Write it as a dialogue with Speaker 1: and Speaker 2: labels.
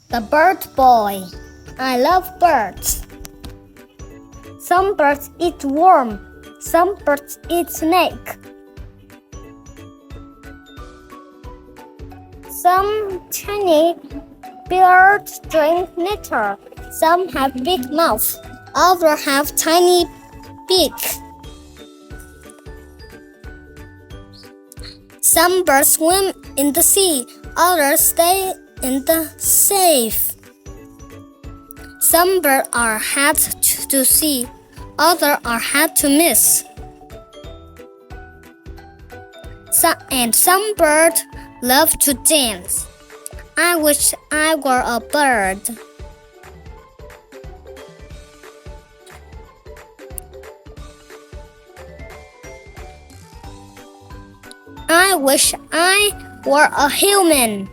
Speaker 1: The bird boy. I love birds. Some birds eat worm. Some birds eat snake. Some tiny birds drink nectar. Some have big mouths. Others have tiny beaks. Some birds swim in the sea. Others stay in the safe. Some birds are hard to see. Others are hard to miss. And some birds love to dance. I wish I were a bird. I wish I were a human.